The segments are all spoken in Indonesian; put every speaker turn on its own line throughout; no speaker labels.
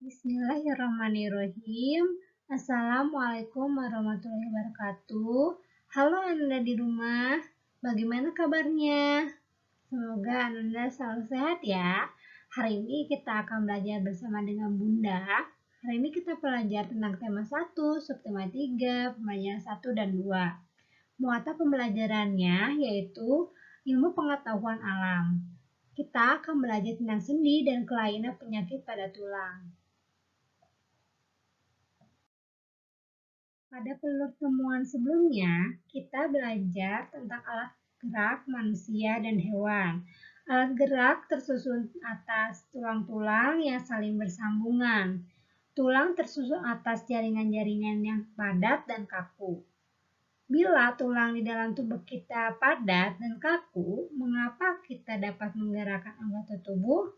Bismillahirrahmanirrahim. Assalamualaikum warahmatullahi wabarakatuh. Halo Ananda di rumah, bagaimana kabarnya? Semoga Ananda selalu sehat ya. Hari ini kita akan belajar bersama dengan Bunda. Hari ini kita belajar tentang tema 1, subtema 3, pembelajaran 1 dan 2. Muatan pembelajarannya yaitu ilmu pengetahuan alam. Kita akan belajar tentang sendi dan kelainan penyakit pada tulang. Pada pertemuan sebelumnya, kita belajar tentang alat gerak manusia dan hewan. Alat gerak tersusun atas tulang-tulang yang saling bersambungan. Tulang tersusun atas jaringan-jaringan yang padat dan kaku. Bila tulang di dalam tubuh kita padat dan kaku, mengapa kita dapat menggerakkan anggota tubuh?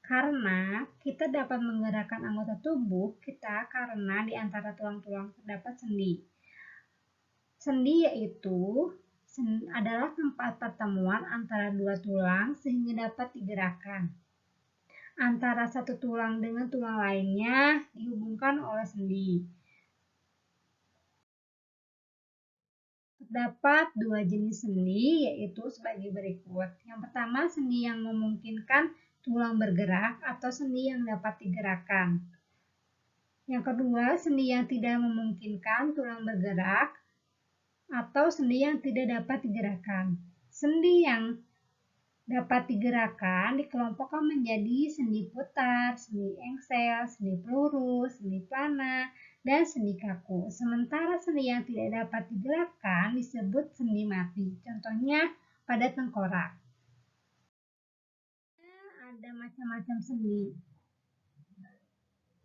Karena kita dapat menggerakkan anggota tubuh kita karena di antara tulang-tulang terdapat sendi. Sendi yaitu adalah tempat pertemuan antara dua tulang sehingga dapat digerakkan. Antara satu tulang dengan tulang lainnya dihubungkan oleh sendi. Terdapat dua jenis sendi yaitu sebagai berikut. Yang pertama, sendi yang memungkinkan tulang bergerak atau sendi yang dapat digerakkan. Yang kedua, sendi yang tidak memungkinkan tulang bergerak atau sendi yang tidak dapat digerakkan. Sendi yang dapat digerakkan dikelompokkan menjadi sendi putar, sendi engsel, sendi peluru, sendi plana, dan sendi kaku. Sementara sendi yang tidak dapat digerakkan disebut sendi mati. Contohnya pada tengkorak. Ada macam-macam sendi.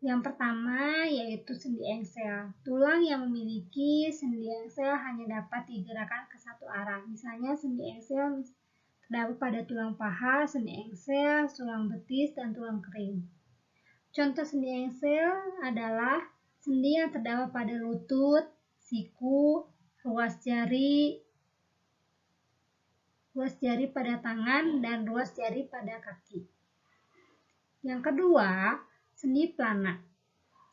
Yang pertama yaitu sendi engsel. Tulang yang memiliki sendi engsel hanya dapat digerakkan ke satu arah. Misalnya sendi engsel terdapat pada tulang paha, sendi engsel, tulang betis, dan tulang kering. Contoh sendi engsel adalah sendi yang terdapat pada lutut, siku, ruas jari pada tangan, dan ruas jari pada kaki. Yang kedua, sendi plana.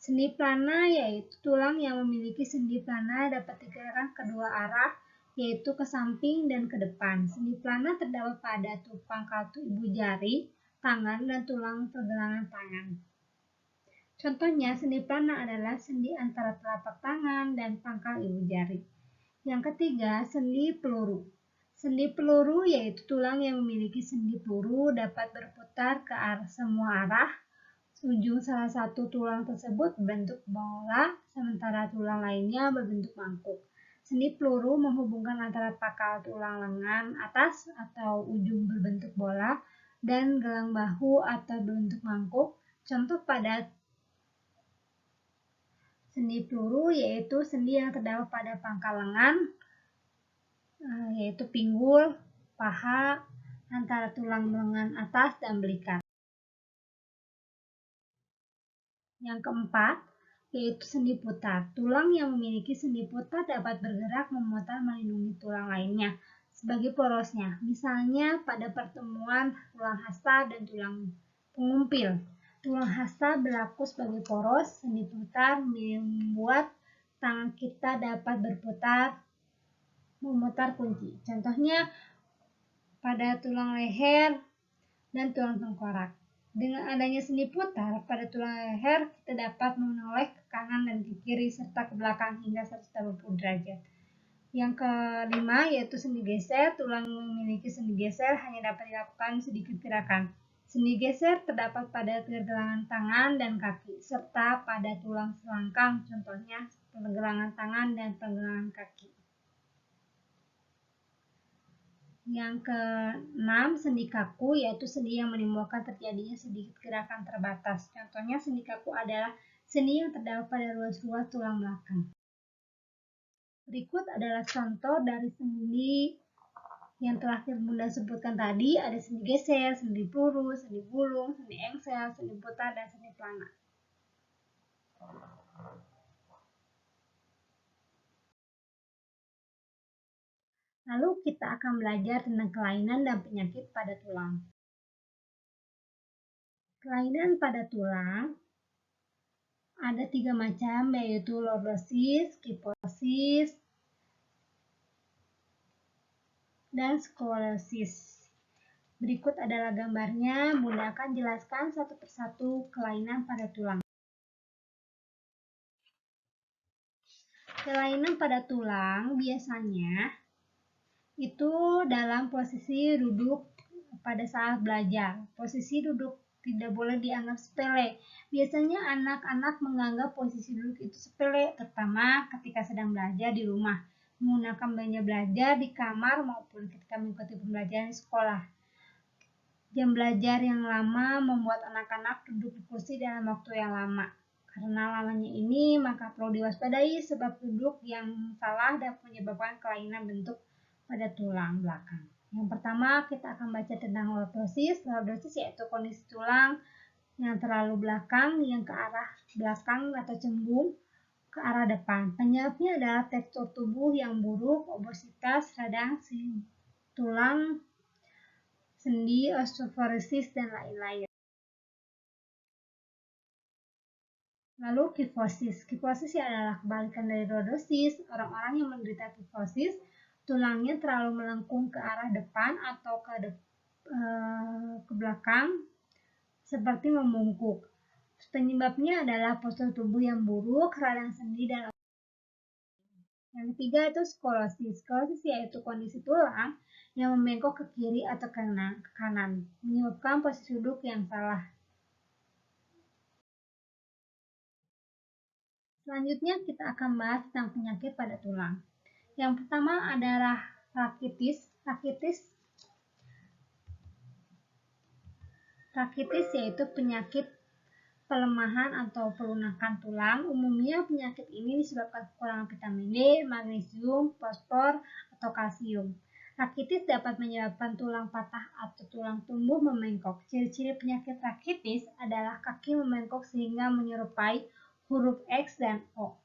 Sendi plana yaitu tulang yang memiliki sendi plana dapat digerakkan kedua arah, yaitu ke samping dan ke depan. Sendi plana terdapat pada pangkal ibu jari, tangan, dan tulang pergelangan tangan. Contohnya, sendi plana adalah sendi antara telapak tangan dan pangkal ibu jari. Yang ketiga, sendi peluru. Sendi peluru yaitu tulang yang memiliki sendi peluru dapat berputar ke semua arah. Ujung salah satu tulang tersebut berbentuk bola, sementara tulang lainnya berbentuk mangkuk. Sendi peluru menghubungkan antara pangkal tulang lengan atas atau ujung berbentuk bola dan gelang bahu atau berbentuk mangkuk. Contoh pada sendi peluru yaitu sendi yang terdapat pada pangkal lengan, yaitu pinggul, paha, antara tulang lengan atas, dan belikat. Yang keempat, yaitu sendi putar. Tulang yang memiliki sendi putar dapat bergerak memutar melindungi tulang lainnya sebagai porosnya. Misalnya pada pertemuan tulang hasta dan tulang pengumpil. Tulang hasta berlaku sebagai poros, sendi putar membuat tangan kita dapat memutar kunci. Contohnya pada tulang leher dan tulang tengkorak. Dengan adanya sendi putar pada tulang leher, kita dapat menoleh ke kanan dan ke kiri serta ke belakang hingga 180 derajat. Yang kelima yaitu sendi geser. Tulang yang memiliki sendi geser hanya dapat dilakukan sedikit gerakan. Sendi geser terdapat pada pergelangan tangan dan kaki serta pada tulang selangkang, contohnya pergelangan tangan dan pergelangan kaki. Yang keenam, sendi kaku, yaitu sendi yang menimbulkan terjadinya sedikit gerakan terbatas. Contohnya sendi kaku adalah sendi yang terdapat pada ruas-ruas tulang belakang. Berikut adalah contoh dari sendi yang telah Bunda sebutkan tadi. Ada sendi geser, sendi peluru, sendi bulung, sendi engsel, sendi putar, dan sendi plana. Lalu kita akan belajar tentang kelainan dan penyakit pada tulang. Kelainan pada tulang ada 3 macam, yaitu lordosis, kyphosis, dan sklerosis. Berikut adalah gambarnya. Bunda akan jelaskan satu persatu kelainan pada tulang. Kelainan pada tulang biasanya itu dalam posisi duduk pada saat belajar. Posisi duduk tidak boleh dianggap sepele. Biasanya anak-anak menganggap posisi duduk itu sepele, terutama ketika sedang belajar di rumah, menggunakan meja belajar di kamar maupun ketika mengikuti pembelajaran di sekolah. Jam belajar yang lama membuat anak-anak duduk di kursi dalam waktu yang lama. Karena lamanya ini, maka perlu diwaspadai sebab duduk yang salah dapat menyebabkan kelainan bentuk pada tulang belakang. Yang pertama, kita akan baca tentang lordosis. Lordosis yaitu kondisi tulang yang terlalu belakang, yang ke arah belakang atau cembung ke arah depan. Penyebabnya adalah tekstur tubuh yang buruk, obesitas, radang tulang, sendi, osteoporosis, dan lain-lain. Lalu kyphosis. Kyphosis adalah kebalikan dari lordosis. Orang-orang yang menderita kyphosis tulangnya terlalu melengkung ke arah depan atau ke belakang seperti membungkuk. Penyebabnya adalah postur tubuh yang buruk, radang sendi, dan yang ketiga itu sklerosis. Sklerosis yaitu kondisi tulang yang membengkok ke kiri atau ke kanan, menyebabkan posisi duduk yang salah. Selanjutnya kita akan bahas tentang penyakit pada tulang. Yang pertama adalah rakitis. Rakitis yaitu penyakit pelemahan atau pelunakan tulang. Umumnya penyakit ini disebabkan kekurangan vitamin D, magnesium, fosfor, atau kalsium. Rakitis dapat menyebabkan tulang patah atau tulang tumbuh membengkok. Ciri-ciri penyakit rakitis adalah kaki membengkok sehingga menyerupai huruf X dan O.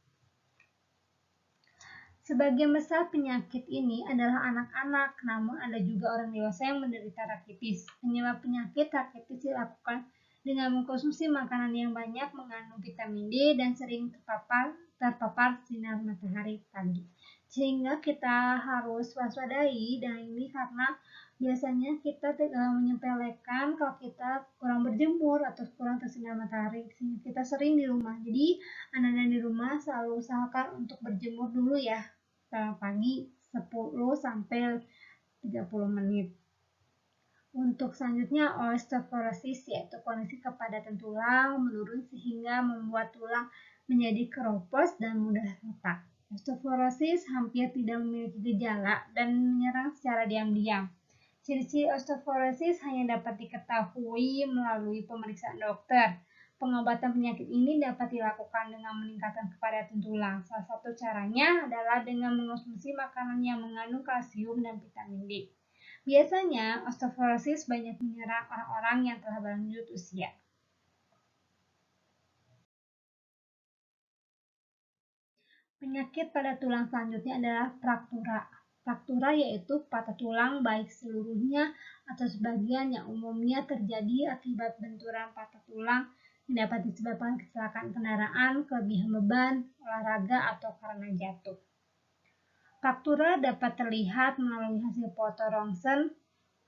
Sebagian besar penyakit ini adalah anak-anak, namun ada juga orang dewasa yang menderita rakitis. Penyebab penyakit rakitis dilakukan dengan mengkonsumsi makanan yang banyak mengandung vitamin D dan sering terpapar sinar matahari pagi. Sehingga kita harus waspadai dan ini karena biasanya kita menyepelekan kalau kita kurang berjemur atau kurang tersinar matahari. Kita sering di rumah. Jadi anak-anak di rumah selalu usahakan untuk berjemur dulu ya. Pagi 10-30 menit. Untuk selanjutnya osteoporosis yaitu kondisi kepadatan tulang menurun sehingga membuat tulang menjadi keropos dan mudah retak. Osteoporosis hampir tidak memiliki gejala dan menyerang secara diam-diam. Ciri-ciri osteoporosis hanya dapat diketahui melalui pemeriksaan dokter. Pengobatan penyakit ini dapat dilakukan dengan meningkatkan kepadatan tulang. Salah satu caranya adalah dengan mengonsumsi makanan yang mengandung kalsium dan vitamin D. Biasanya, osteoporosis banyak menyerang orang-orang yang telah berlanjut usia. Penyakit pada tulang selanjutnya adalah fraktura. Fraktura yaitu patah tulang baik seluruhnya atau sebagian yang umumnya terjadi akibat benturan patah tulang yang dapat disebabkan kecelakaan kendaraan, kelebihan beban, olahraga, atau karena jatuh. Fraktura dapat terlihat melalui hasil foto rongsen.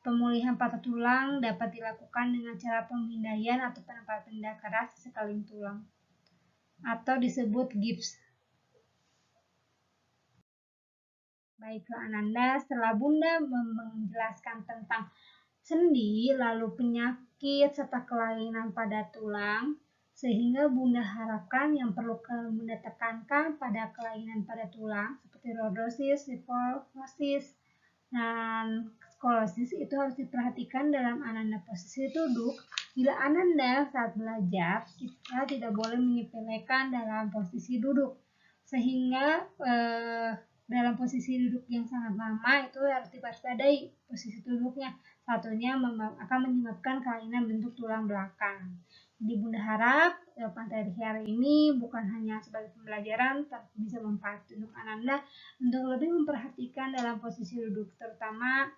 Pemulihan patah tulang dapat dilakukan dengan cara pemindaian atau penempalan benda keras di sekeliling tulang atau disebut gips. Baiklah Ananda, setelah Bunda menjelaskan tentang sendi, lalu penyakit serta kelainan pada tulang, sehingga Bunda harapkan yang perlu Bunda tekankan pada kelainan pada tulang seperti lordosis, kyphosis, dan sklerosis itu harus diperhatikan dalam Ananda posisi duduk. Bila Ananda saat belajar, kita tidak boleh menyepelekan dalam posisi duduk, sehingga dalam posisi duduk yang sangat lama itu harus diwaspadai posisi duduknya. Satunya akan menyebabkan kelainan bentuk tulang belakang. Jadi Bunda harap materi hari ini bukan hanya sebagai pembelajaran, tapi bisa membantu untuk Ananda untuk lebih memperhatikan dalam posisi duduk, terutama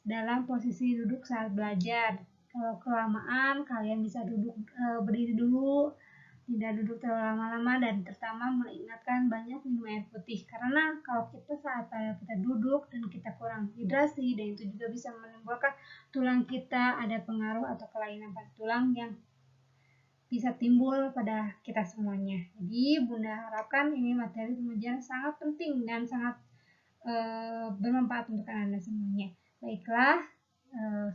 dalam posisi duduk saat belajar. Kalau kelamaan, kalian bisa berdiri dulu, tidak duduk terlalu lama-lama, dan terutama mengingatkan banyak minum air putih. Karena kalau saat kita duduk dan kita kurang hidrasi, dan itu juga bisa menimbulkan tulang kita ada pengaruh atau kelainan pada tulang yang bisa timbul pada kita semuanya. Jadi Bunda harapkan ini materi pembelajaran sangat penting dan sangat bermanfaat untuk Anda semuanya. Baiklah,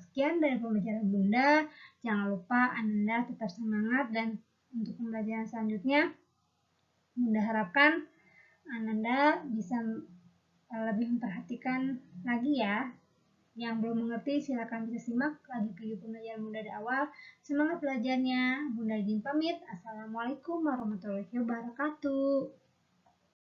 sekian dari pembelajaran Bunda. Jangan lupa Anda tetap semangat, dan untuk pembelajaran selanjutnya Bunda harapkan Anda bisa lebih memperhatikan lagi ya. Yang belum mengerti silakan bisa simak lagi video pembelajaran Bunda dari awal. Semangat belajarnya. Bunda izin pamit. Assalamualaikum warahmatullahi wabarakatuh.